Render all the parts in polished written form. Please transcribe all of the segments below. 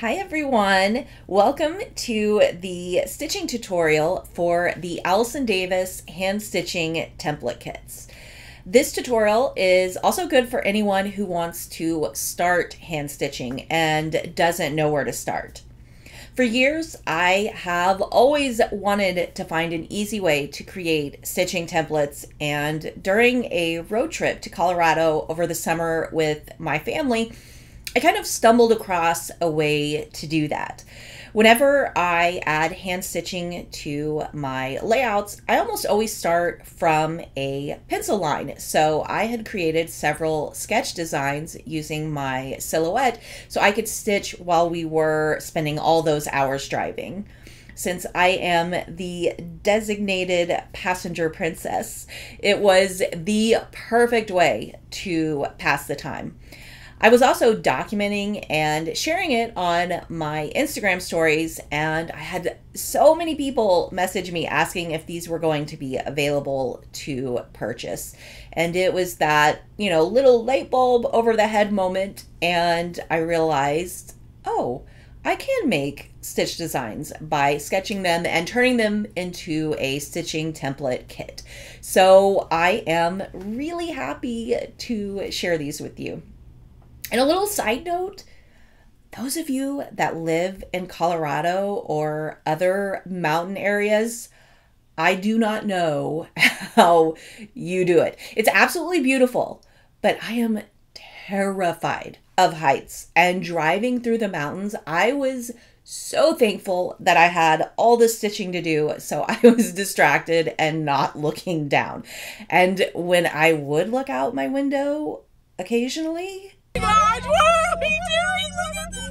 Hi everyone, welcome to the stitching tutorial for the Allison Davis hand stitching template kits. This tutorial is also good for anyone who wants to start hand stitching and doesn't know where to start. For years, I have always wanted to find an easy way to create stitching templates, and during a road trip to Colorado over the summer with my family, I kind of stumbled across a way to do that. Whenever I add hand stitching to my layouts, I almost always start from a pencil line. So I had created several sketch designs using my silhouette so I could stitch while we were spending all those hours driving. Since I am the designated passenger princess, it was the perfect way to pass the time. I was also documenting and sharing it on my Instagram stories, and I had so many people message me asking if these were going to be available to purchase. And it was that, little light bulb over the head moment, and I realized, oh, I can make stitch designs by sketching them and turning them into a stitching template kit. So I am really happy to share these with you. And a little side note, those of you that live in Colorado or other mountain areas, I do not know how you do it. It's absolutely beautiful, but I am terrified of heights. And driving through the mountains, I was so thankful that I had all the stitching to do, so I was distracted and not looking down. And when I would look out my window occasionally, God, what are we doing? Look at this!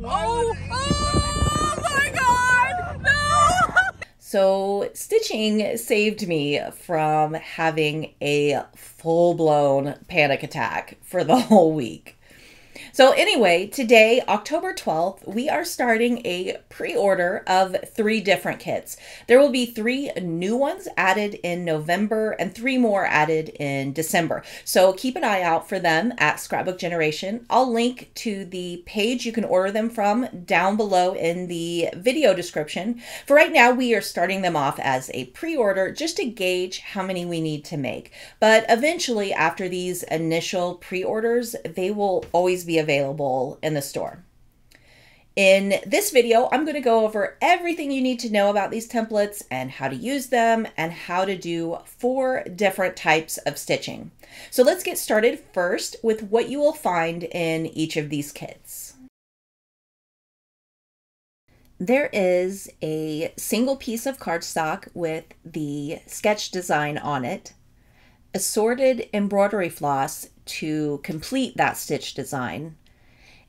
Oh my God! Oh my God! No! So stitching saved me from having a full-blown panic attack for the whole week. So anyway, today, October 12th, we are starting a pre-order of 3 different kits. There will be 3 new ones added in November and 3 more added in December. So keep an eye out for them at Scrapbook Generation. I'll link to the page you can order them from down below in the video description. For right now, we are starting them off as a pre-order just to gauge how many we need to make. But eventually, after these initial pre-orders, they will always be available in the store. In this video, I'm going to go over everything you need to know about these templates and how to use them and how to do 4 different types of stitching. So let's get started first with what you will find in each of these kits. There is a single piece of cardstock with the sketch design on it, assorted embroidery floss to complete that stitch design,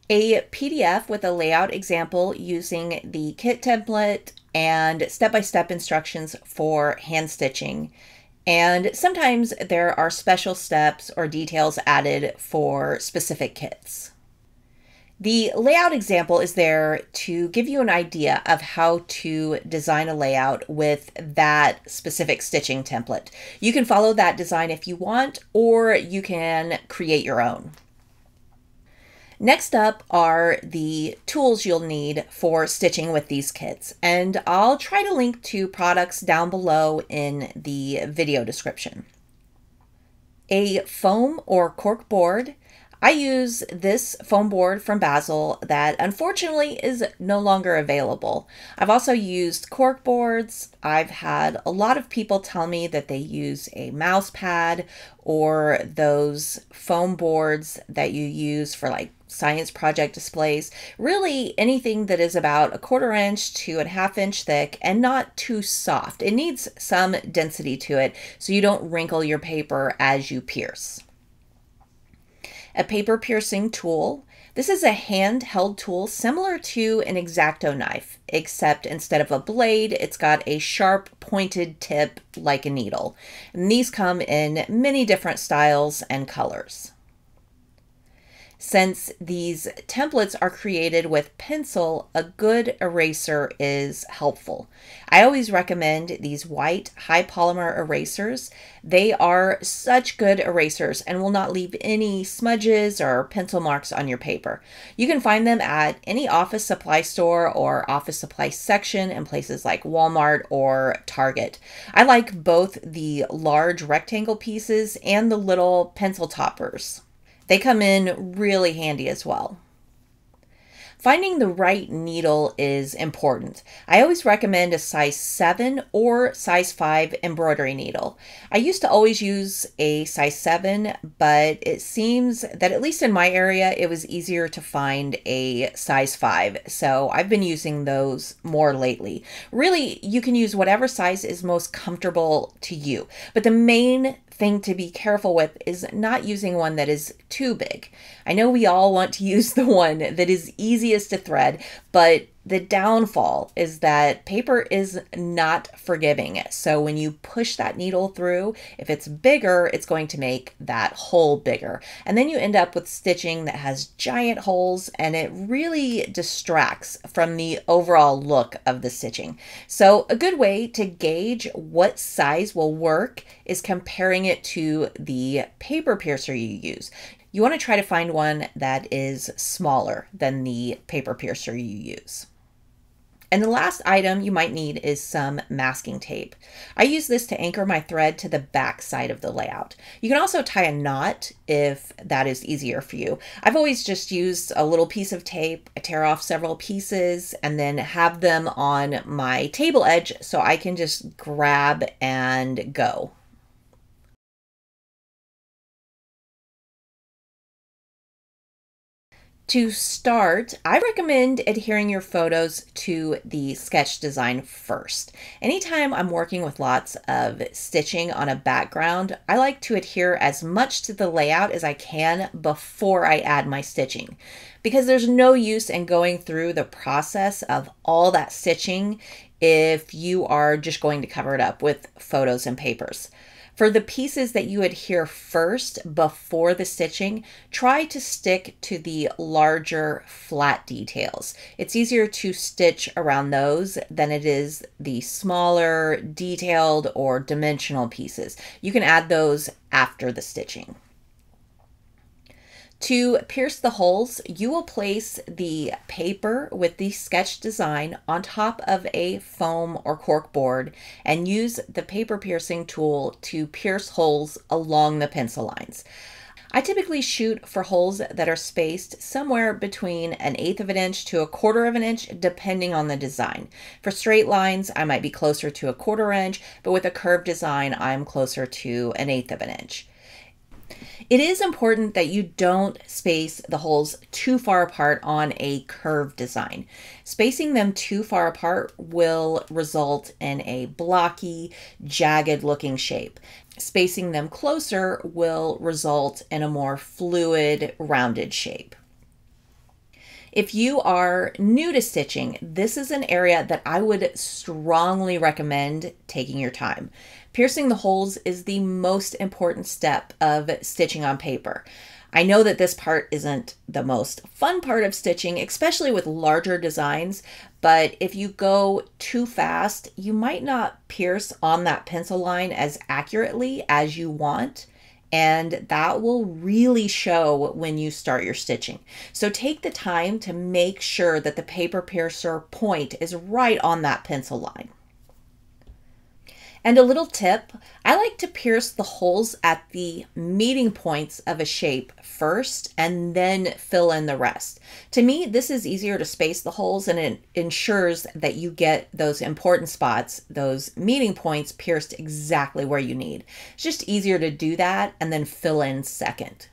a PDF with a layout example using the kit template and step-by-step instructions for hand stitching. And sometimes there are special steps or details added for specific kits. The layout example is there to give you an idea of how to design a layout with that specific stitching template. You can follow that design if you want, or you can create your own. Next up are the tools you'll need for stitching with these kits, and I'll try to link to products down below in the video description. A foam or cork board. I use this foam board from Basil that unfortunately is no longer available. I've also used cork boards. I've had a lot of people tell me that they use a mouse pad or those foam boards that you use for like science project displays. Really anything that is about 1/4 inch to 1/2 inch thick and not too soft. It needs some density to it so you don't wrinkle your paper as you pierce. A paper piercing tool. This is a handheld tool similar to an X-Acto knife, except instead of a blade, it's got a sharp pointed tip like a needle. And these come in many different styles and colors. Since these templates are created with pencil, a good eraser is helpful. I always recommend these white high polymer erasers. They are such good erasers and will not leave any smudges or pencil marks on your paper. You can find them at any office supply store or office supply section in places like Walmart or Target. I like both the large rectangle pieces and the little pencil toppers. They come in really handy as well. Finding the right needle is important. I always recommend a size 7 or size 5 embroidery needle. I used to always use a size 7, but it seems that at least in my area, it was easier to find a size 5. So I've been using those more lately. Really, you can use whatever size is most comfortable to you. But the main thing to be careful with is not using one that is too big. I know we all want to use the one that is easiest to thread, but the downfall is that paper is not forgiving. So when you push that needle through, if it's bigger, it's going to make that hole bigger. And then you end up with stitching that has giant holes, and it really distracts from the overall look of the stitching. So a good way to gauge what size will work is comparing it to the paper piercer you use. You want to try to find one that is smaller than the paper piercer you use. And the last item you might need is some masking tape. I use this to anchor my thread to the back side of the layout. You can also tie a knot if that is easier for you. I've always just used a little piece of tape. I tear off several pieces and then have them on my table edge so I can just grab and go. To start, I recommend adhering your photos to the sketch design first. Anytime I'm working with lots of stitching on a background, I like to adhere as much to the layout as I can before I add my stitching, because there's no use in going through the process of all that stitching if you are just going to cover it up with photos and papers. For the pieces that you adhere first before the stitching, try to stick to the larger flat details. It's easier to stitch around those than it is the smaller detailed or dimensional pieces. You can add those after the stitching. To pierce the holes, you will place the paper with the sketch design on top of a foam or cork board and use the paper piercing tool to pierce holes along the pencil lines. I typically shoot for holes that are spaced somewhere between 1/8 of an inch to 1/4 of an inch, depending on the design. For straight lines, I might be closer to 1/4 inch, but with a curved design, I'm closer to 1/8 of an inch. It is important that you don't space the holes too far apart on a curved design. Spacing them too far apart will result in a blocky, jagged looking shape. Spacing them closer will result in a more fluid, rounded shape. If you are new to stitching, this is an area that I would strongly recommend taking your time. Piercing the holes is the most important step of stitching on paper. I know that this part isn't the most fun part of stitching, especially with larger designs, but if you go too fast, you might not pierce on that pencil line as accurately as you want, and that will really show when you start your stitching. So take the time to make sure that the paper piercer point is right on that pencil line. And a little tip, I like to pierce the holes at the meeting points of a shape first and then fill in the rest. To me, this is easier to space the holes, and it ensures that you get those important spots, those meeting points, pierced exactly where you need. It's just easier to do that and then fill in second.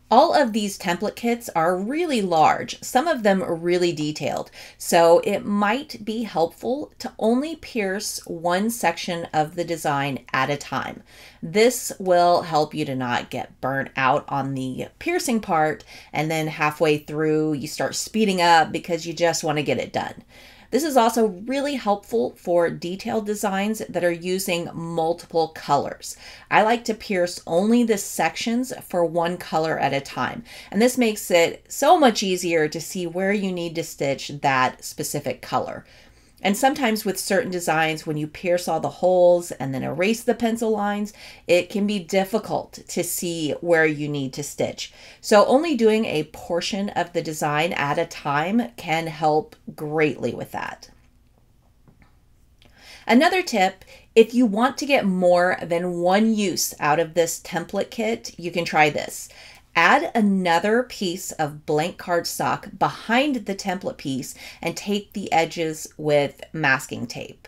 All of these template kits are really large, some of them are really detailed, so it might be helpful to only pierce one section of the design at a time. This will help you to not get burnt out on the piercing part, and then halfway through you start speeding up because you just want to get it done. This is also really helpful for detailed designs that are using multiple colors. I like to pierce only the sections for one color at a time, and this makes it so much easier to see where you need to stitch that specific color. And sometimes with certain designs, when you pierce all the holes and then erase the pencil lines, it can be difficult to see where you need to stitch. So only doing a portion of the design at a time can help greatly with that. Another tip, if you want to get more than one use out of this template kit, you can try this. Add another piece of blank cardstock behind the template piece and tape the edges with masking tape.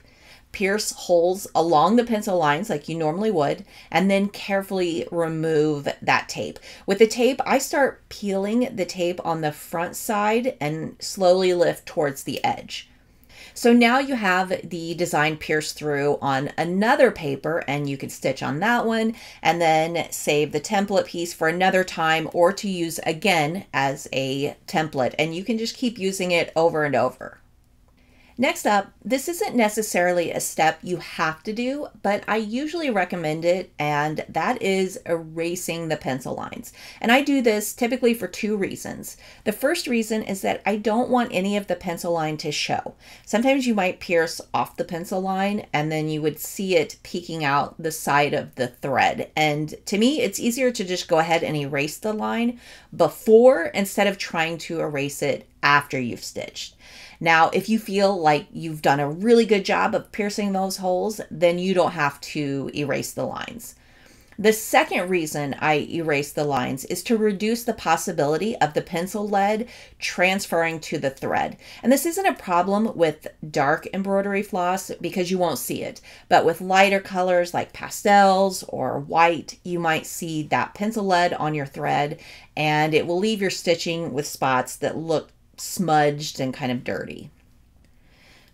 Pierce holes along the pencil lines like you normally would, and then carefully remove that tape. With the tape, I start peeling the tape on the front side and slowly lift towards the edge. So now you have the design pierced through on another paper, and you can stitch on that one and then save the template piece for another time or to use again as a template, and you can just keep using it over and over. Next up, this isn't necessarily a step you have to do, but I usually recommend it, and that is erasing the pencil lines. And I do this typically for two reasons. The first reason is that I don't want any of the pencil line to show. Sometimes you might pierce off the pencil line and then you would see it peeking out the side of the thread. And to me, it's easier to just go ahead and erase the line before instead of trying to erase it after you've stitched. Now, if you feel like you've done a really good job of piercing those holes, then you don't have to erase the lines. The second reason I erase the lines is to reduce the possibility of the pencil lead transferring to the thread. And this isn't a problem with dark embroidery floss because you won't see it. But with lighter colors like pastels or white, you might see that pencil lead on your thread, and it will leave your stitching with spots that look smudged and kind of dirty.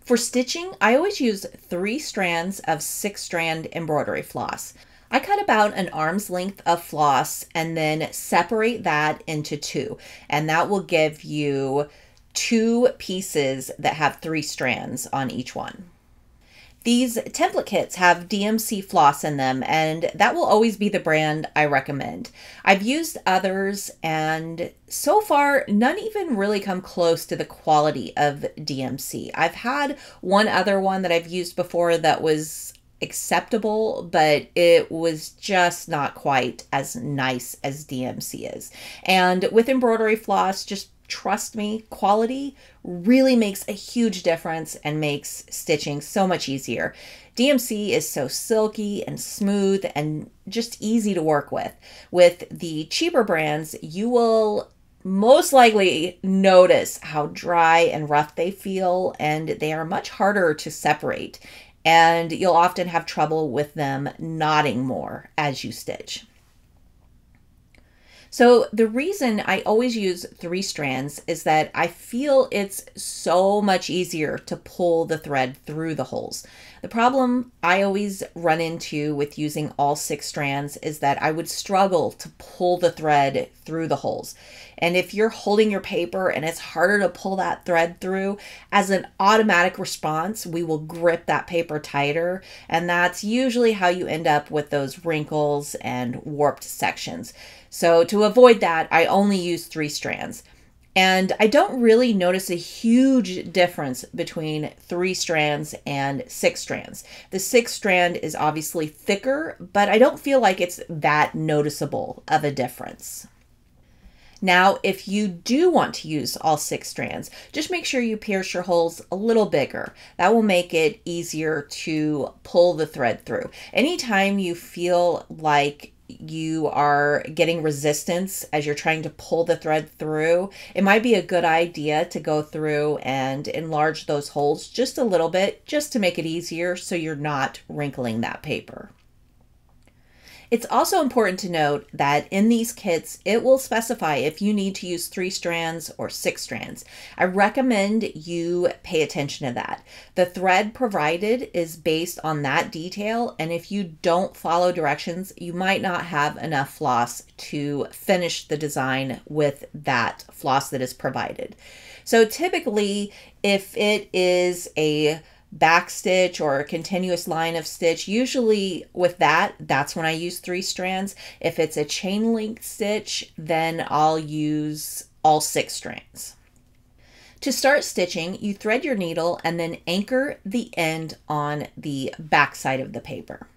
For stitching, I always use 3 strands of 6-strand embroidery floss. I cut about an arm's length of floss and then separate that into 2, and that will give you 2 pieces that have 3 strands on each one. These template kits have DMC floss in them, and that will always be the brand I recommend. I've used others, and so far, none even really come close to the quality of DMC. I've had one other one that I've used before that was acceptable, but it was just not quite as nice as DMC is. And with embroidery floss, just trust me, quality really makes a huge difference and makes stitching so much easier. DMC is so silky and smooth and just easy to work with. With the cheaper brands, you will most likely notice how dry and rough they feel, and they are much harder to separate. And you'll often have trouble with them knotting more as you stitch. So the reason I always use 3 strands is that I feel it's so much easier to pull the thread through the holes. The problem I always run into with using all 6 strands is that I would struggle to pull the thread through the holes. And if you're holding your paper and it's harder to pull that thread through, as an automatic response, we will grip that paper tighter. And that's usually how you end up with those wrinkles and warped sections. So to avoid that, I only use 3 strands. And I don't really notice a huge difference between 3 strands and 6 strands. The 6 strand is obviously thicker, but I don't feel like it's that noticeable of a difference. Now, if you do want to use all 6 strands, just make sure you pierce your holes a little bigger. That will make it easier to pull the thread through. Anytime you feel like you are getting resistance as you're trying to pull the thread through, it might be a good idea to go through and enlarge those holes just a little bit, just to make it easier so you're not wrinkling that paper. It's also important to note that in these kits, it will specify if you need to use 3 strands or 6 strands. I recommend you pay attention to that. The thread provided is based on that detail, and if you don't follow directions, you might not have enough floss to finish the design with that floss that is provided. So typically, if it is a back stitch or a continuous line of stitch, usually with that's when I use 3 strands. If it's a chain link stitch, then I'll use all 6 strands. To start stitching, you thread your needle and then anchor the end on the back side of the paper.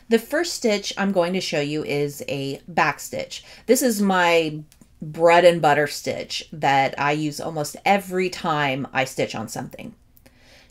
The first stitch I'm going to show you is a back stitch. This is my bread and butter stitch that I use almost every time I stitch on something.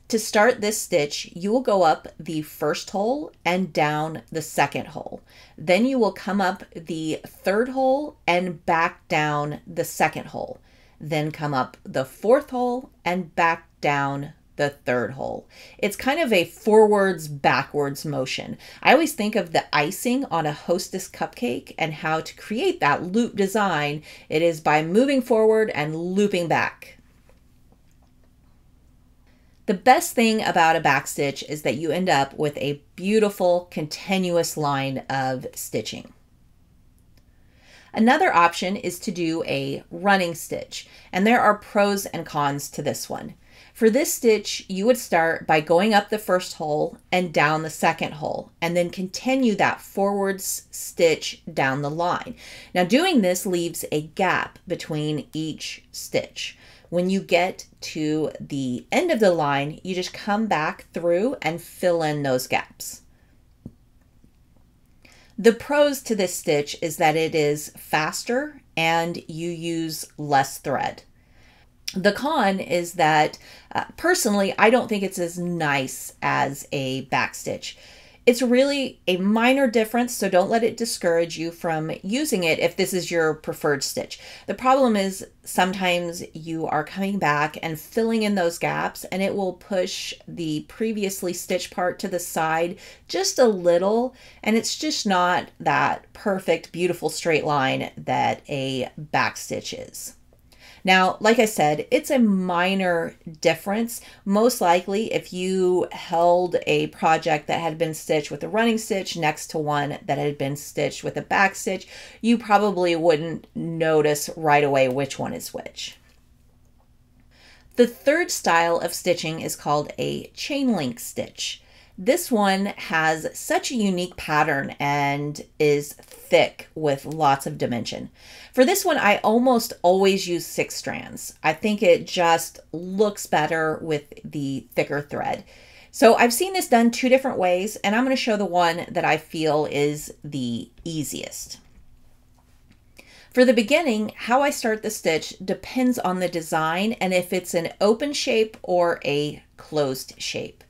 To start this stitch, you will go up the first hole and down the second hole. Then you will come up the third hole and back down the second hole. Then come up the fourth hole and back down the third hole. It's kind of a forwards backwards motion. I always think of the icing on a Hostess cupcake and how to create that loop design. It is by moving forward and looping back. The best thing about a back stitch is that you end up with a beautiful continuous line of stitching. Another option is to do a running stitch, and there are pros and cons to this one. For this stitch, you would start by going up the first hole and down the second hole, and then continue that forwards stitch down the line. Now doing this leaves a gap between each stitch. When you get to the end of the line, you just come back through and fill in those gaps. The pros to this stitch is that it is faster and you use less thread. The con is that personally, I don't think it's as nice as a back stitch. It's really a minor difference, so don't let it discourage you from using it if this is your preferred stitch. The problem is sometimes you are coming back and filling in those gaps, and it will push the previously stitched part to the side just a little, and it's just not that perfect, beautiful straight line that a back stitch is. Now, like I said, it's a minor difference. Most likely, if you held a project that had been stitched with a running stitch next to one that had been stitched with a back stitch, you probably wouldn't notice right away which one is which. The third style of stitching is called a chain link stitch. This one has such a unique pattern and is thick with lots of dimension. For this one, I almost always use 6 strands. I think it just looks better with the thicker thread. So I've seen this done 2 different ways, and I'm going to show the one that I feel is the easiest. For the beginning, how I start the stitch depends on the design and if it's an open shape or a closed shape.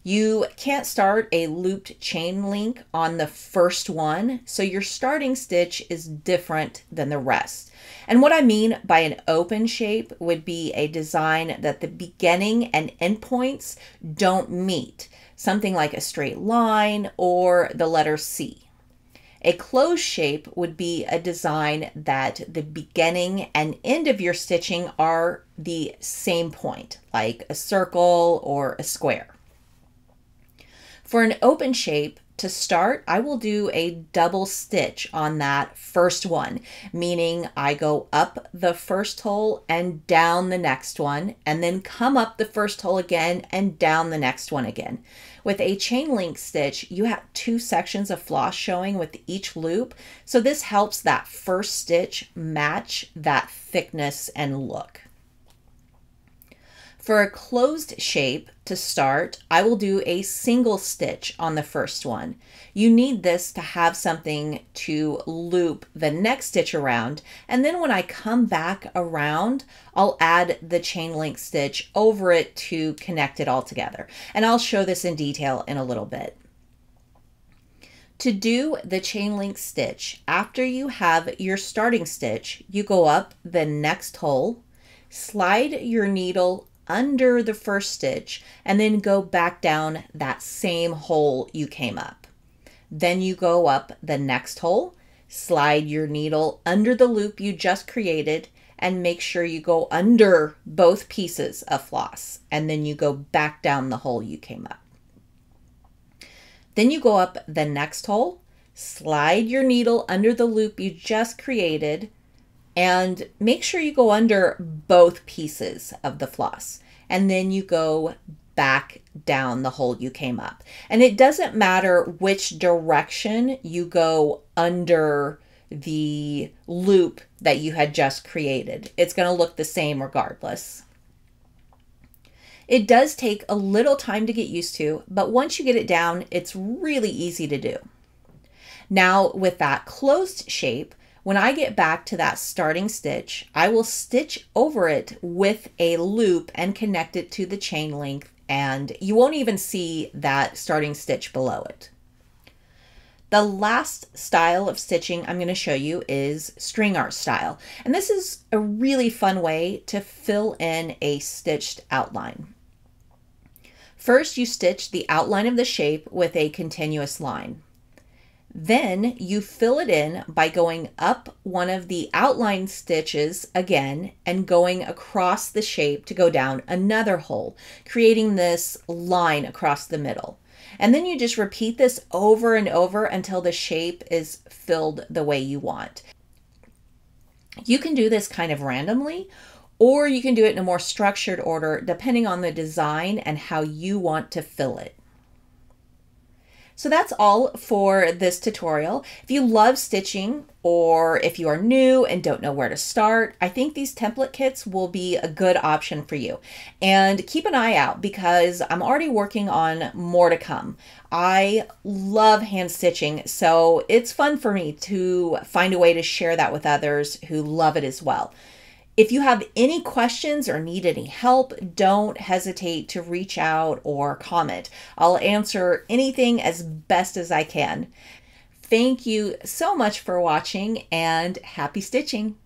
You can't start a looped chain link on the first one, so your starting stitch is different than the rest. And what I mean by an open shape would be a design that the beginning and end points don't meet, something like a straight line or the letter C. A closed shape would be a design that the beginning and end of your stitching are the same point, like a circle or a square. For an open shape, to start, I will do a double stitch on that first one, meaning I go up the first hole and down the next one, and then come up the first hole again and down the next one again. With a chain link stitch, you have 2 sections of floss showing with each loop, so this helps that first stitch match that thickness and look. For a closed shape, to start, I will do a single stitch on the first one. You need this to have something to loop the next stitch around, and then when I come back around, I'll add the chain link stitch over it to connect it all together. And I'll show this in detail in a little bit. To do the chain link stitch, after you have your starting stitch, you go up the next hole, slide your needle under the first stitch, and then go back down that same hole you came up. Then you go up the next hole, slide your needle under the loop you just created, and make sure you go under both pieces of floss, and then you go back down the hole you came up. Then you go up the next hole, slide your needle under the loop you just created, And make sure you go under both pieces of the floss, and then you go back down the hole you came up. And it doesn't matter which direction you go under the loop that you had just created. It's going to look the same regardless. It does take a little time to get used to, but once you get it down, it's really easy to do. Now with that closed shape, when I get back to that starting stitch, I will stitch over it with a loop and connect it to the chain link, and you won't even see that starting stitch below it. The last style of stitching I'm going to show you is string art style, and this is a really fun way to fill in a stitched outline. First, you stitch the outline of the shape with a continuous line. Then you fill it in by going up one of the outline stitches again and going across the shape to go down another hole, creating this line across the middle. And then you just repeat this over and over until the shape is filled the way you want. You can do this kind of randomly, or you can do it in a more structured order depending on the design and how you want to fill it. So that's all for this tutorial. If you love stitching, or if you are new and don't know where to start, I think these template kits will be a good option for you. And keep an eye out because I'm already working on more to come. I love hand stitching, so it's fun for me to find a way to share that with others who love it as well. If you have any questions or need any help, don't hesitate to reach out or comment. I'll answer anything as best as I can. Thank you so much for watching, and happy stitching!